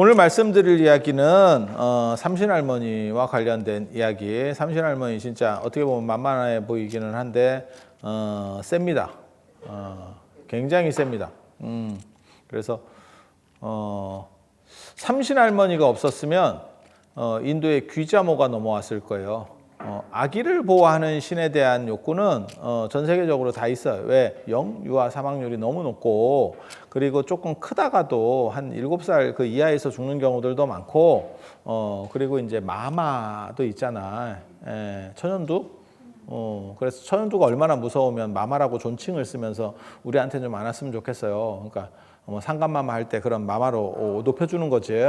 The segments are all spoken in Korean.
오늘 말씀드릴 이야기는 삼신할머니와 관련된 이야기. 삼신할머니 진짜 어떻게 보면 만만해 보이기는 한데 셉니다. 굉장히 셉니다. 그래서 삼신할머니가 없었으면 인도에 귀자모가 넘어왔을 거예요. 아기를 보호하는 신에 대한 욕구는 전 세계적으로 다 있어요. 왜? 영유아 사망률이 너무 높고, 그리고 조금 크다가도 한 7살 그 이하에서 죽는 경우들도 많고, 그리고 이제 마마도 있잖아. 천연두? 그래서 천연두가 얼마나 무서우면 마마라고 존칭을 쓰면서 우리한테 좀 안 왔으면 좋겠어요. 그러니까 뭐 상간마마 할 때 그런 마마로 높여주는 거지.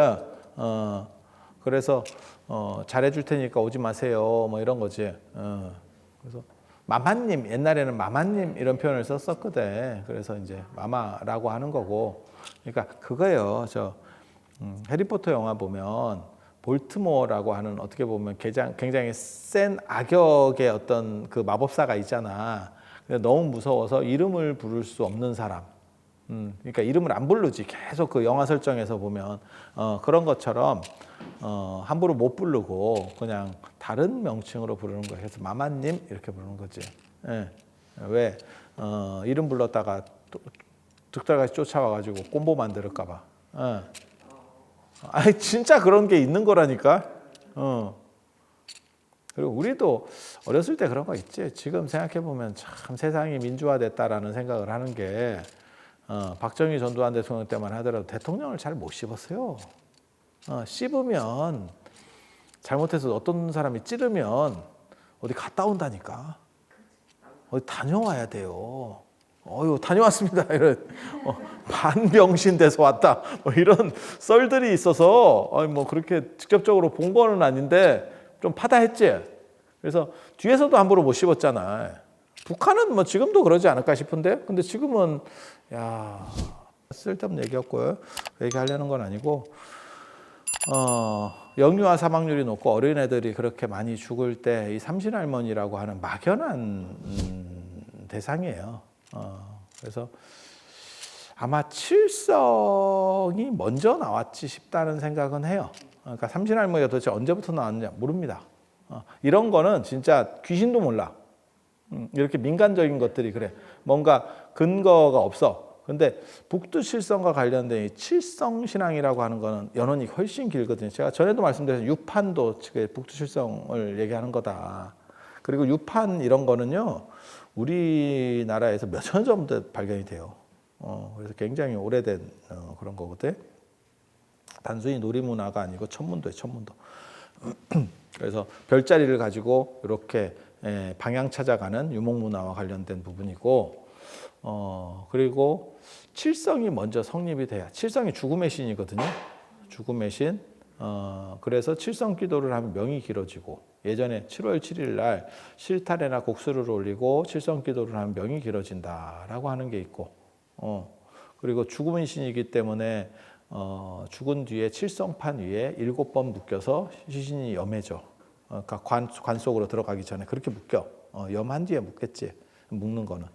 그래서 잘해줄 테니까 오지 마세요. 뭐 이런 거지. 그래서 마마님, 옛날에는 마마님 이런 표현을 썼었거든. 그래서 이제 마마라고 하는 거고. 그러니까 그거예요. 해리포터 영화 보면 볼트모어라고 하는 어떻게 보면 굉장히 센 악역의 어떤 그 마법사가 있잖아. 근데 너무 무서워서 이름을 부를 수 없는 사람. 그러니까 이름을 안 부르지. 계속 그 영화 설정에서 보면 그런 것처럼 함부로 못 부르고 그냥 다른 명칭으로 부르는 거예요. 그래서 마마님 이렇게 부르는 거지. 예. 왜? 이름 불렀다가 득달같이 쫓아와가지고 꼼보 만들까 봐. 예. 아니 진짜 그런 게 있는 거라니까. 그리고 우리도 어렸을 때 그런 거 있지. 지금 생각해 보면 참 세상이 민주화됐다라는 생각을 하는 게 박정희 전두환 대통령 때만 하더라도 대통령을 잘 못 씹었어요. 씹으면 잘못해서 어떤 사람이 찌르면 어디 갔다 온다니까. 어디 다녀와야 돼요. 다녀왔습니다. 이런 반병신 돼서 왔다. 뭐 이런 썰들이 있어서 뭐 그렇게 직접적으로 본 거는 아닌데 좀 파다했지. 그래서 뒤에서도 함부로 못 씹었잖아. 북한은 뭐 지금도 그러지 않을까 싶은데, 근데 지금은 쓸데없는 얘기였고요. 그 얘기하려는 건 아니고, 영유아 사망률이 높고 어린애들이 그렇게 많이 죽을 때 이 삼신할머니라고 하는 막연한 대상이에요. 그래서 아마 칠성이 먼저 나왔지 싶다는 생각은 해요. 그러니까 삼신할머니가 도대체 언제부터 나왔느냐 모릅니다. 이런 거는 진짜 귀신도 몰라. 이렇게 민간적인 것들이 그래. 뭔가 근거가 없어. 근데 북두칠성과 관련된 이 칠성신앙이라고 하는 거는 연원이 훨씬 길거든요. 제가 전에도 말씀드렸죠. 유판도 북두칠성을 얘기하는 거다. 그리고 유판 이런 거는요, 우리나라에서 몇천 년 전부터 발견이 돼요. 그래서 굉장히 오래된 그런 거거든. 단순히 놀이문화가 아니고 천문도예요, 천문도. 그래서 별자리를 가지고 이렇게 방향 찾아가는 유목문화와 관련된 부분이고, 그리고 칠성이 먼저 성립이 돼야. 칠성이 죽음의 신이거든요. 죽음의 신. 그래서 칠성 기도를 하면 명이 길어지고, 예전에 7월 7일 날 실타래나 곡수를 올리고 칠성 기도를 하면 명이 길어진다라고 하는 게 있고, 그리고 죽음의 신이기 때문에 죽은 뒤에 칠성판 위에 7번 묶여서 시신이 염해져. 그러니까 관 속으로 들어가기 전에 그렇게 묶여. 염한 뒤에 묶겠지. 묶는 거는.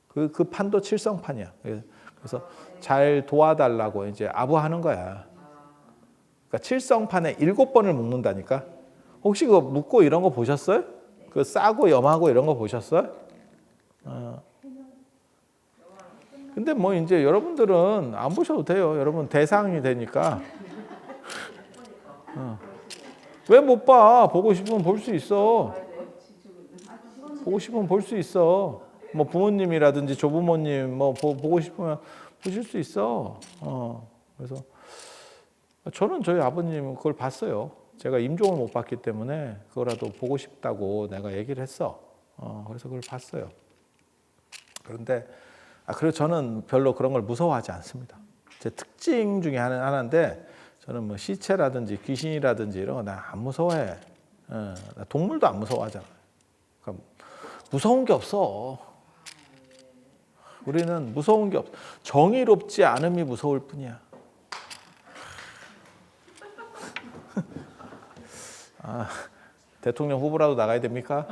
그 판도 칠성판이야. 그래서 잘 도와달라고 이제 아부하는 거야. 그러니까 칠성판에 7번을 묶는다니까. 혹시 그거 묶고 이런 거 보셨어요? 그 싸고 염하고 이런 거 보셨어요? 근데 뭐 이제 여러분들은 안 보셔도 돼요. 여러분 대상이 되니까. 왜 못 봐? 보고 싶으면 볼 수 있어. 보고 싶으면 볼 수 있어. 뭐 부모님이라든지 조부모님 뭐 보고 싶으면 보실 수 있어. 그래서 저는 저희 아버님 그걸 봤어요. 제가 임종을 못 봤기 때문에 그거라도 보고 싶다고 내가 얘기를 했어. 그래서 그걸 봤어요. 그런데 그래서 저는 별로 그런 걸 무서워하지 않습니다. 제 특징 중에 하나인데, 저는 뭐 시체라든지 귀신이라든지 이런 거 나 안 무서워해. 나 동물도 안 무서워하잖아. 그러니까 무서운 게 없어. 우리는 무서운 게 없어. 정의롭지 않음이 무서울 뿐이야. 대통령 후보라도 나가야 됩니까?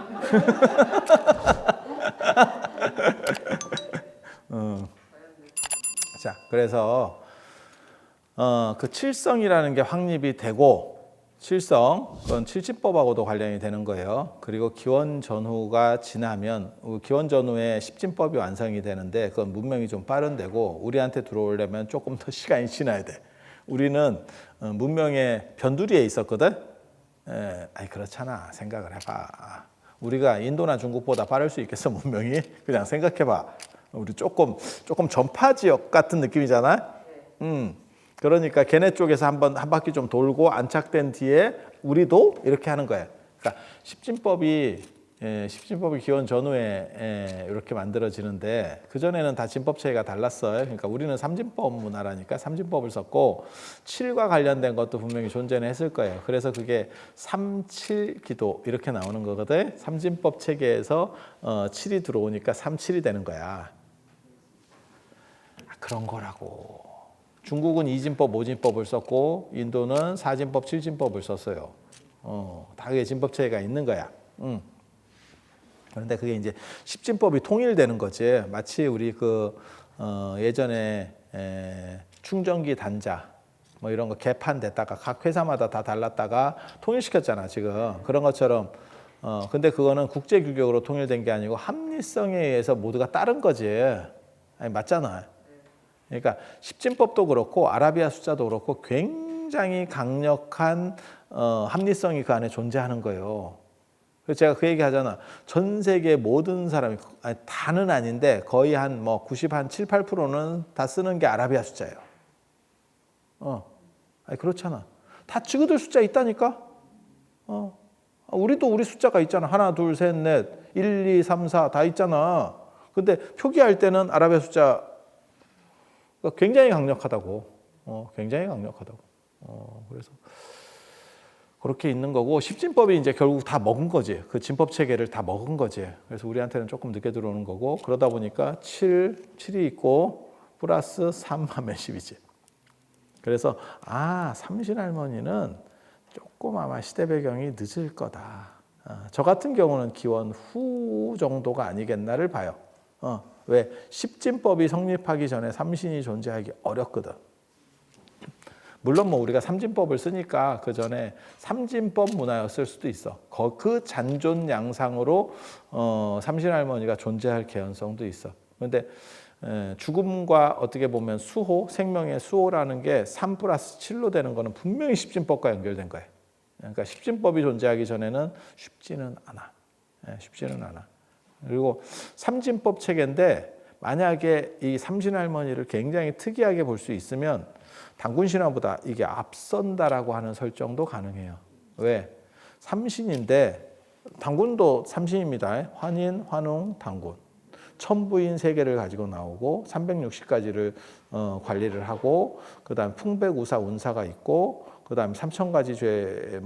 자, 그래서 그 칠성이라는 게 확립이 되고 칠성, 그건 칠진법하고도 관련이 되는 거예요. 그리고 기원 전후가 지나면 기원 전후에 십진법이 완성이 되는데 그건 문명이 좀 빠른 데고 우리한테 들어오려면 조금 더 시간이 지나야 돼. 우리는 문명의 변두리에 있었거든. 아니 그렇잖아. 생각을 해봐. 우리가 인도나 중국보다 빠를 수 있겠어 문명이? 그냥 생각해봐. 우리 조금 전파 지역 같은 느낌이잖아. 그러니까 걔네 쪽에서 한 바퀴 좀 돌고 안착된 뒤에 우리도 이렇게 하는 거예요. 그러니까 십진법이 기원 전후에 이렇게 만들어지는데 그 전에는 다 진법 체계가 달랐어요. 그러니까 우리는 삼진법 문화라니까 삼진법을 썼고 칠과 관련된 것도 분명히 존재는 했을 거예요. 그래서 그게 삼칠기도 이렇게 나오는 거거든. 삼진법 체계에서 칠이 들어오니까 삼칠이 되는 거야. 그런 거라고. 중국은 이진법, 오진법을 썼고 인도는 사진법, 칠진법을 썼어요. 다 그게 진법 체계가 있는 거야. 그런데 그게 이제 십진법이 통일되는 거지. 마치 우리 예전에 충전기 단자 뭐 이런 거 개판됐다가 각 회사마다 다 달랐다가 통일시켰잖아 지금. 그런 것처럼 근데 그거는 국제 규격으로 통일된 게 아니고 합리성에 의해서 모두가 따른 거지. 아니 맞잖아. 그러니까 십진법도 그렇고 아라비아 숫자도 그렇고 굉장히 강력한 합리성이 그 안에 존재하는 거예요. 그래서 제가 그 얘기 하잖아. 전 세계 모든 사람이 다는 아닌데 거의 한 7, 8%는 다 쓰는 게 아라비아 숫자예요. 아니 그렇잖아. 다 지그들 숫자 있다니까. 우리도 우리 숫자가 있잖아. 하나, 둘, 셋, 넷, 1, 2, 3, 4 다 있잖아. 근데 표기할 때는 아라비아 숫자 굉장히 강력하다고. 굉장히 강력하다고. 그래서 그렇게 있는 거고 십진법이 이제 결국 다 먹은 거지. 그 진법 체계를 다 먹은 거지. 그래서 우리한테는 조금 늦게 들어오는 거고 그러다 보니까 7이 있고 플러스 3 하면 10이지. 그래서 삼신할머니는 조금 아마 시대 배경이 늦을 거다. 저 같은 경우는 기원 후 정도가 아니겠나를 봐요. 왜? 십진법이 성립하기 전에 삼신이 존재하기 어렵거든. 물론 우리가 삼진법을 쓰니까 그 전에 삼진법 문화였을 수도 있어. 그 잔존 양상으로 삼신할머니가 존재할 개연성도 있어. 그런데 죽음과 어떻게 보면 수호, 생명의 수호라는 게 3 플러스 7로 되는 거는 분명히 십진법과 연결된 거예요. 그러니까 십진법이 존재하기 전에는 쉽지는 않아. 쉽지는 않아. 그리고 삼진법 체계인데 만약에 이 삼신할머니를 굉장히 특이하게 볼 수 있으면 단군신화보다 이게 앞선다라고 하는 설정도 가능해요. 왜? 삼신인데 단군도 삼신입니다. 환인, 환웅, 단군. 천부인 3개를 가지고 나오고 360가지를 관리를 하고 그다음 풍백우사 운사가 있고 그다음 3000가지 죄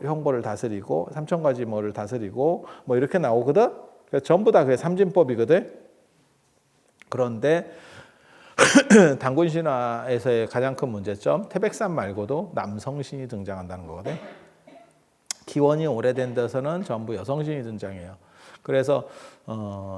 형벌을 다스리고 3000가지 뭐를 다스리고 이렇게 나오거든. 전부 다 그게 삼진법이거든. 그런데 단군 신화에서의 가장 큰 문제점 태백산 말고도 남성신이 등장한다는 거거든. 기원이 오래된 데서는 전부 여성신이 등장해요. 그래서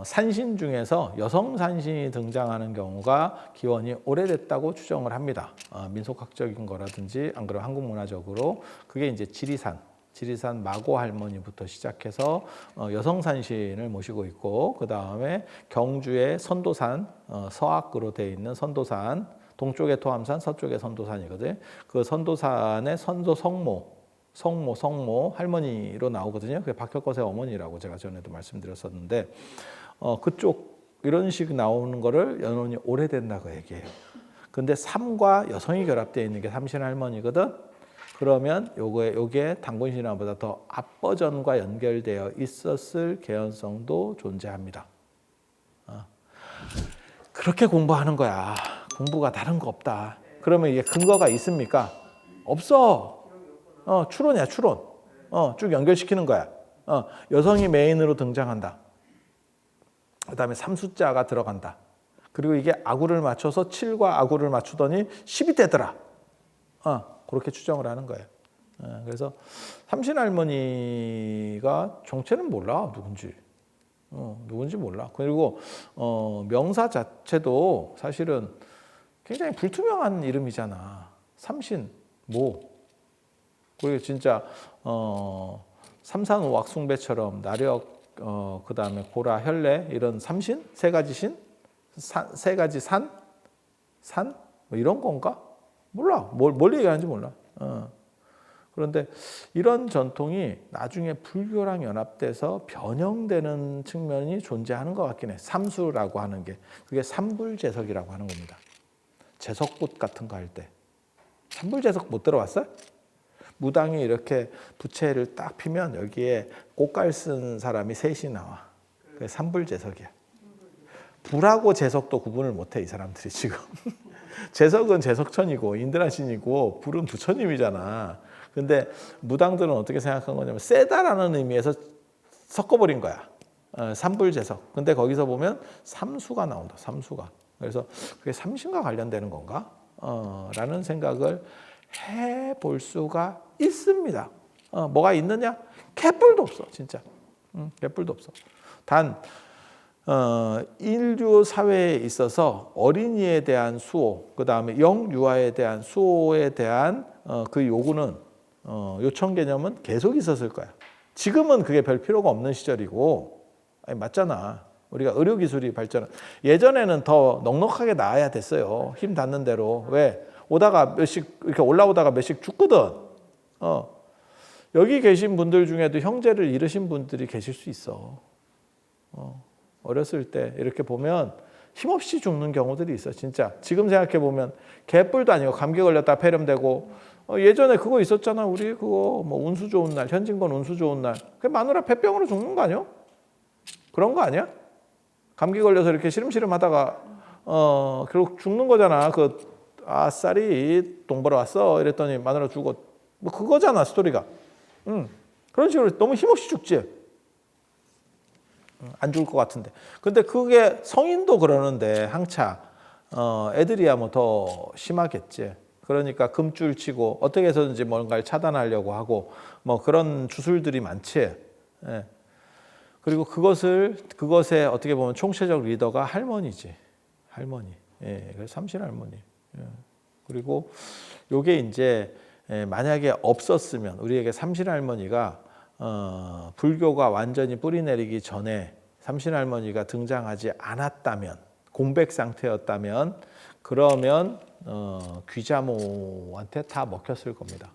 산신 중에서 여성 산신이 등장하는 경우가 기원이 오래됐다고 추정을 합니다. 민속학적인 거라든지 안 그러면 한국 문화적으로 그게 이제 지리산 마고 할머니부터 시작해서 여성 산신을 모시고 있고 그 다음에 경주의 선도산 서악으로 되어 있는 선도산 동쪽에 토암산 서쪽에 선도산이거든. 그 선도산의 선도 성모 할머니로 나오거든요. 그게 박혁거세 어머니라고 제가 전에도 말씀드렸었는데 그쪽 이런 식 나오는 거를 연원이 오래된다고 얘기해요. 근데 삼과 여성이 결합되어 있는 게 삼신 할머니거든. 그러면 요게 단군신화보다 더 앞버전과 연결되어 있었을 개연성도 존재합니다. 그렇게 공부하는 거야. 공부가 다른 거 없다. 그러면 이게 근거가 있습니까? 없어. 추론이야, 추론. 쭉 연결시키는 거야. 여성이 메인으로 등장한다. 그다음에 삼숫자가 들어간다. 그리고 이게 아구를 맞춰서 7과 아구를 맞추더니 10이 되더라. 그렇게 추정을 하는 거예요. 그래서 삼신할머니가 정체는 몰라 누군지. 누군지 몰라. 그리고 명사 자체도 사실은 굉장히 불투명한 이름이잖아. 삼신 뭐 그게 진짜 삼산오악숭배처럼 나력 그다음에 고라 혈례 이런 삼신 세 가지 세 가지 산 뭐 이런 건가 몰라 뭘 얘기하는지 몰라. 그런데 이런 전통이 나중에 불교랑 연합돼서 변형되는 측면이 존재하는 것 같긴 해. 삼수라고 하는 게 그게 삼불제석이라고 하는 겁니다. 제석꽃 같은 거 할 때 삼불제석 못 들어봤어요? 무당이 이렇게 부채를 딱 피면 여기에 꽃갈 쓴 사람이 셋이 나와. 그게 삼불제석이야. 불하고 제석도 구분을 못해 이 사람들이 지금. 제석은 제석천이고 인드라신이고 불은 부처님이잖아. 근데 무당들은 어떻게 생각한 거냐면 세다라는 의미에서 섞어버린 거야. 삼불제석. 근데 거기서 보면 삼수가 나온다. 삼수가. 그래서 그게 삼신과 관련되는 건가? 라는 생각을 해볼 수가 있습니다. 뭐가 있느냐? 개뿔도 없어, 진짜. 개뿔도 없어. 단 인류 사회에 있어서 어린이에 대한 수호, 그 다음에 영유아에 대한 수호에 대한 그 요구는 요청 개념은 계속 있었을 거야. 지금은 그게 별 필요가 없는 시절이고, 아니, 맞잖아. 우리가 의료기술이 발전. 예전에는 더 넉넉하게 나아야 됐어요. 힘 닿는 대로. 왜? 오다가 몇씩 이렇게 올라오다가 몇씩 죽거든. 여기 계신 분들 중에도 형제를 잃으신 분들이 계실 수 있어. 어렸을 때 이렇게 보면 힘없이 죽는 경우들이 있어. 진짜 지금 생각해 보면 개뿔도 아니고 감기 걸렸다 폐렴되고 예전에 그거 있었잖아. 우리 그거 뭐 운수 좋은 날, 현진건 운수 좋은 날. 그 마누라 폐병으로 죽는 거 아니야? 그런 거 아니야? 감기 걸려서 이렇게 시름시름하다가 결국 죽는 거잖아. 그 아싸리 돈 벌어 왔어 이랬더니 마누라 죽어. 뭐 그거잖아 스토리가. 그런 식으로 너무 힘없이 죽지. 안 죽을 것 같은데. 근데 그게 성인도 그러는데 항차 애들이야 뭐 더 심하겠지. 그러니까 금줄 치고 어떻게 해서든지 뭔가를 차단하려고 하고 뭐 그런 주술들이 많지. 예. 그리고 그것에 어떻게 보면 총체적 리더가 할머니지. 할머니. 예. 그래서 삼신 할머니. 예. 그리고 요게 이제 만약에 없었으면 우리에게 삼신 할머니가 불교가 완전히 뿌리 내리기 전에 삼신 할머니가 등장하지 않았다면 공백 상태였다면 그러면 귀자모한테 다 먹혔을 겁니다.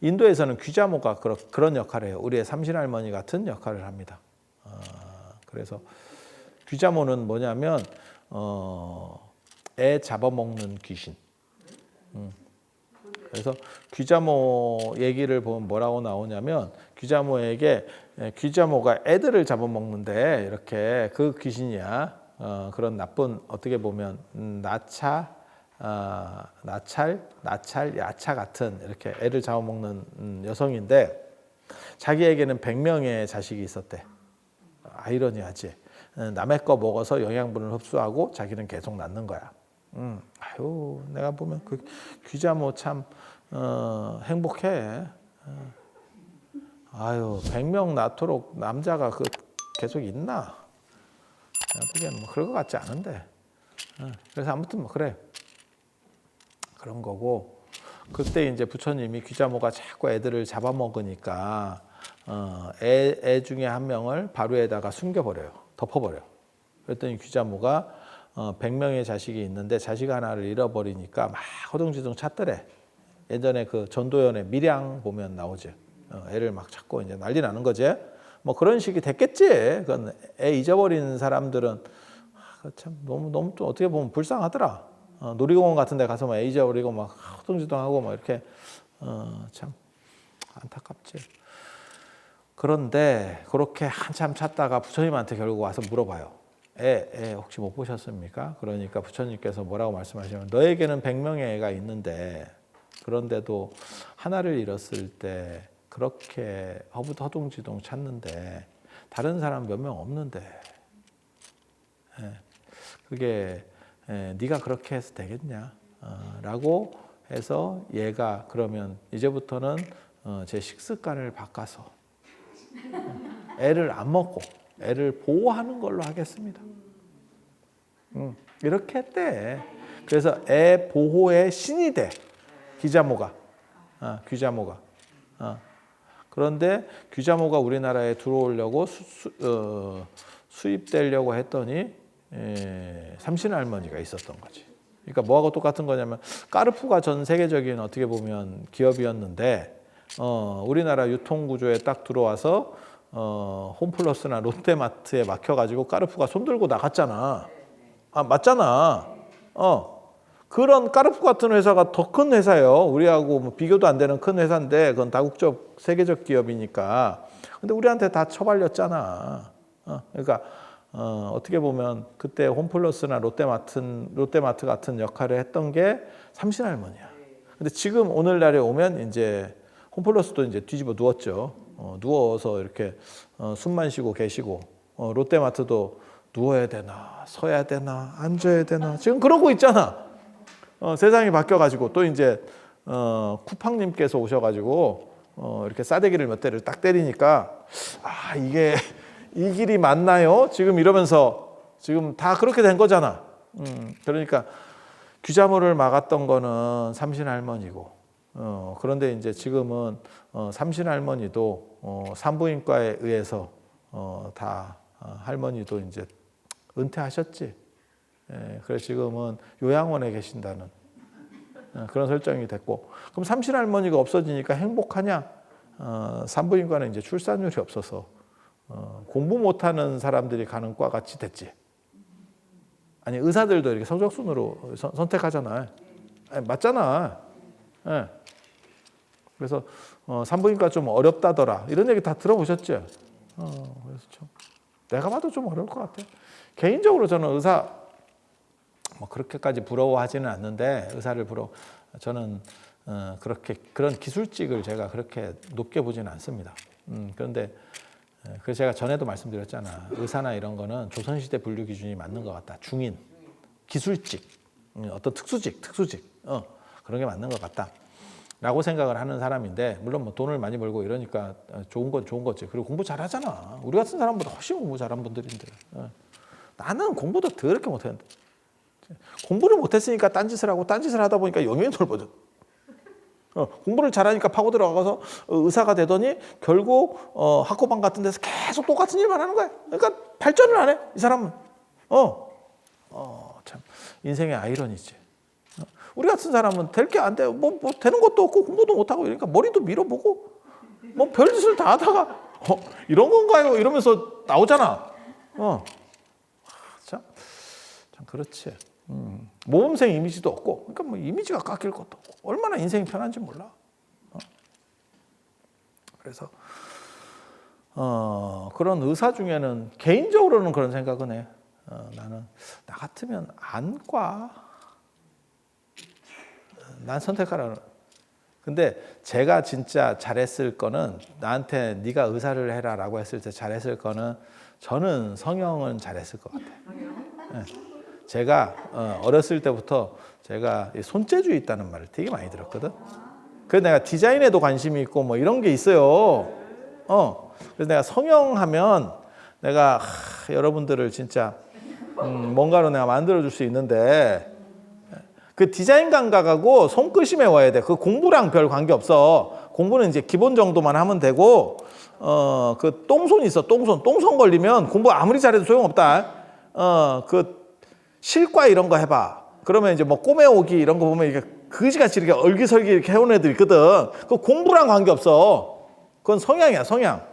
인도에서는 귀자모가 그런 역할을 해요. 우리의 삼신 할머니 같은 역할을 합니다. 그래서 귀자모는 뭐냐면 애 잡아먹는 귀신. 그래서 귀자모 얘기를 보면 뭐라고 나오냐면 귀자모가 애들을 잡아먹는데 이렇게 그 귀신이야. 그런 나쁜 어떻게 보면 나찰, 야차 같은 이렇게 애를 잡아먹는 여성인데 자기에게는 100명의 자식이 있었대. 아이러니하지. 남의 거 먹어서 영양분을 흡수하고 자기는 계속 낳는 거야. 아유, 내가 보면 그 귀자모 참 행복해. 아유, 100명 낳도록 남자가 계속 있나? 내가 보기에는 뭐 그럴 것 같지 않은데. 그래서 아무튼 뭐 그래. 그런 거고. 그때 이제 부처님이 귀자모가 자꾸 애들을 잡아먹으니까 애 중에 한 명을 바루에다가 숨겨버려요. 덮어버려. 그랬더니 귀자모가 100명의 자식이 있는데 자식 하나를 잃어버리니까 막 허둥지둥 찾더래. 예전에 그 전도연의 밀양 보면 나오지. 애를 막 찾고 이제 난리 나는 거지. 뭐 그런 식이 됐겠지. 그건 애 잊어버린 사람들은 참 너무 또 어떻게 보면 불쌍하더라. 놀이공원 같은 데 가서 막 애 잊어버리고 막 허둥지둥하고 막 이렇게 참 안타깝지. 그런데 그렇게 한참 찾다가 부처님한테 결국 와서 물어봐요. 애 혹시 못 보셨습니까? 그러니까 부처님께서 뭐라고 말씀하시냐면 너에게는 100명의 애가 있는데 그런데도 하나를 잃었을 때 그렇게 허둥지둥 찾는데 다른 사람 몇 명 없는데 그게 네가 그렇게 해서 되겠냐? 라고 해서 얘가 그러면 이제부터는 제 식습관을 바꿔서 애를 안 먹고 애를 보호하는 걸로 하겠습니다. 이렇게 했대. 그래서 애 보호의 신이 돼. 기자모가. 귀자모가. 그런데 귀자모가 우리나라에 들어오려고 수입되려고 했더니 삼신할머니가 있었던 거지. 그러니까 뭐하고 똑같은 거냐면 까르푸가 전 세계적인 어떻게 보면 기업이었는데 우리나라 유통구조에 딱 들어와서 홈플러스나 롯데마트에 막혀가지고 까르푸가 손들고 나갔잖아. 맞잖아. 그런 까르푸 같은 회사가 더 큰 회사예요. 우리하고 뭐 비교도 안 되는 큰 회사인데 그건 다국적 세계적 기업이니까. 근데 우리한테 다 처발렸잖아. 그러니까 어떻게 보면 그때 홈플러스나 롯데마트 같은 역할을 했던 게 삼신할머니야. 근데 지금 오늘날에 오면 이제 홈플러스도 이제 뒤집어 누웠죠. 누워서 이렇게 숨만 쉬고 계시고 롯데마트도 누워야 되나 서야 되나 앉아야 되나 지금 그러고 있잖아. 세상이 바뀌어가지고 또 이제 쿠팡님께서 오셔가지고 이렇게 싸대기를 몇 대를 딱 때리니까 이게 이 길이 맞나요? 지금 이러면서 지금 다 그렇게 된 거잖아. 그러니까 귀자모를 막았던 거는 삼신할머니고 그런데 이제 지금은 삼신할머니도 산부인과에 의해서 다 할머니도 이제 은퇴하셨지. 그래서 지금은 요양원에 계신다는 그런 설정이 됐고 그럼 삼신할머니가 없어지니까 행복하냐? 산부인과는 이제 출산율이 없어서 공부 못하는 사람들이 가는 과 같이 됐지. 아니 의사들도 이렇게 성적순으로 선택하잖아. 맞잖아. 그래서 산부인과 좀 어렵다더라 이런 얘기 다 들어보셨지? 그래서 좀 내가 봐도 좀 어려울 것 같아. 개인적으로 저는 의사 뭐 그렇게까지 부러워하지는 않는데 저는 그렇게 그런 기술직을 제가 그렇게 높게 보지는 않습니다. 그런데 그래서 제가 전에도 말씀드렸잖아. 의사나 이런 거는 조선시대 분류 기준이 맞는 것 같다. 중인, 기술직, 어떤 특수직 그런 게 맞는 것 같다라고 생각을 하는 사람인데 물론 뭐 돈을 많이 벌고 이러니까 좋은 건 좋은 거지. 그리고 공부 잘하잖아. 우리 같은 사람보다 훨씬 공부 잘한 분들인데 나는 공부도 더럽게 못했는데 공부를 못했으니까 딴짓을 하고 딴짓을 하다 보니까 영역이 넓어져. 공부를 잘하니까 파고 들어가서 의사가 되더니 결국 학고방 같은 데서 계속 똑같은 일만 하는 거야. 그러니까 발전을 안 해, 이 사람은. 참 인생의 아이러니지. 우리 같은 사람은 될 게 안 돼. 뭐 되는 것도 없고 공부도 못 하고 이러니까 머리도 밀어보고 뭐 별짓을 다 하다가 이런 건가요? 이러면서 나오잖아. 참 그렇지. 모범생 이미지도 없고, 그러니까 뭐 이미지가 깎일 것도 없고, 얼마나 인생이 편한지 몰라. 그래서 그런 의사 중에는 개인적으로는 그런 생각은 해. 나는 나 같으면 안과 난 선택하라. 근데 제가 진짜 잘했을 거는 나한테 네가 의사를 해라라고 했을 때 잘했을 거는 저는 성형은 잘했을 것 같아요. 네. 제가 어렸을 때부터 제가 손재주에 있다는 말을 되게 많이 들었거든. 그래서 내가 디자인에도 관심이 있고 뭐 이런 게 있어요. 그래서 내가 성형하면 내가 여러분들을 진짜 뭔가로 내가 만들어줄 수 있는데 그 디자인 감각하고 손끝이 매워야 돼. 그 공부랑 별 관계 없어. 공부는 이제 기본 정도만 하면 되고 그 똥손이 있어. 똥손 걸리면 공부 아무리 잘해도 소용없다. 그 실과 이런 거 해봐. 그러면 이제 뭐 꼬매오기 이런 거 보면 이게 그지같이 이렇게 얼기설기 이렇게 해온 애들 있거든. 그 공부랑 관계 없어. 그건 성향이야, 성향.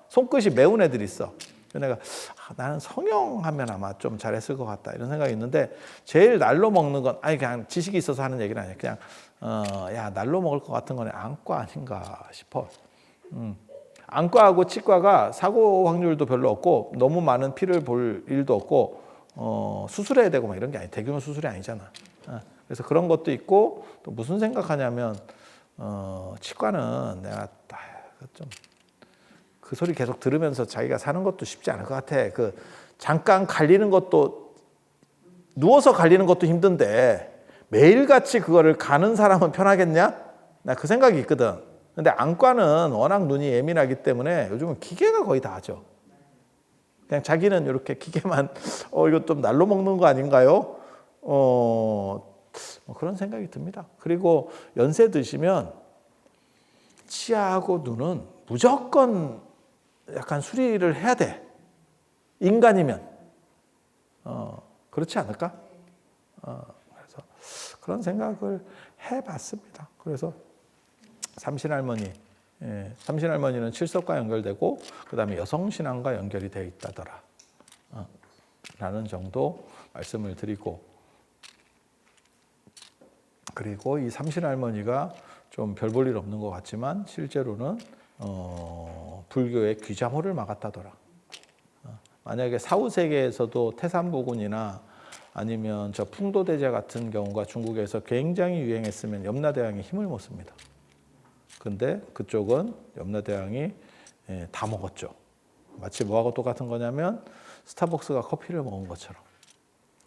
손끝이 매운 애들이 있어. 그래서 내가 나는 성형하면 아마 좀 잘했을 것 같다 이런 생각이 있는데 제일 날로 먹는 건 그냥 지식이 있어서 하는 얘기는 아니야. 그냥 야 날로 먹을 것 같은 거는 안과 아닌가 싶어. 안과하고 치과가 사고 확률도 별로 없고 너무 많은 피를 볼 일도 없고 수술해야 되고 막 이런 게 아니 대규모 수술이 아니잖아. 그래서 그런 것도 있고 또 무슨 생각하냐면 치과는 내가 좀 그 소리 계속 들으면서 자기가 사는 것도 쉽지 않을 것 같아. 그 잠깐 갈리는 것도 누워서 갈리는 것도 힘든데 매일같이 그거를 가는 사람은 편하겠냐? 나 그 생각이 있거든. 근데 안과는 워낙 눈이 예민하기 때문에 요즘은 기계가 거의 다 하죠. 그냥 자기는 이렇게 기계만 이거 좀 날로 먹는 거 아닌가요? 뭐 그런 생각이 듭니다. 그리고 연세 드시면 치아하고 눈은 무조건 약간 수리를 해야 돼. 인간이면. 그렇지 않을까? 그래서 그런 생각을 해봤습니다. 그래서 삼신할머니, 삼신할머니는 칠석과 연결되고 그 다음에 여성신앙과 연결이 되어 있다더라. 라는 정도 말씀을 드리고, 그리고 이 삼신할머니가 좀 별 볼 일 없는 것 같지만 실제로는 불교의 귀자모를 막았다더라. 만약에 사후세계에서도 태산보군이나 아니면 저 풍도대제 같은 경우가 중국에서 굉장히 유행했으면 염라대왕이 힘을 못 씁니다. 근데 그쪽은 염라대왕이 다 먹었죠. 마치 뭐하고 똑같은 거냐면 스타벅스가 커피를 먹은 것처럼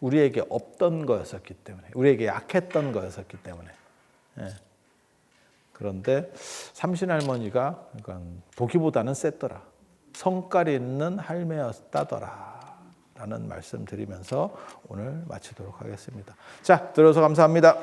우리에게 없던 거였었기 때문에, 우리에게 약했던 거였었기 때문에. 그런데 삼신할머니가 그러니까 보기보다는 셌더라. 성깔 있는 할매였다더라. 라는 말씀 드리면서 오늘 마치도록 하겠습니다. 자, 들어서 감사합니다.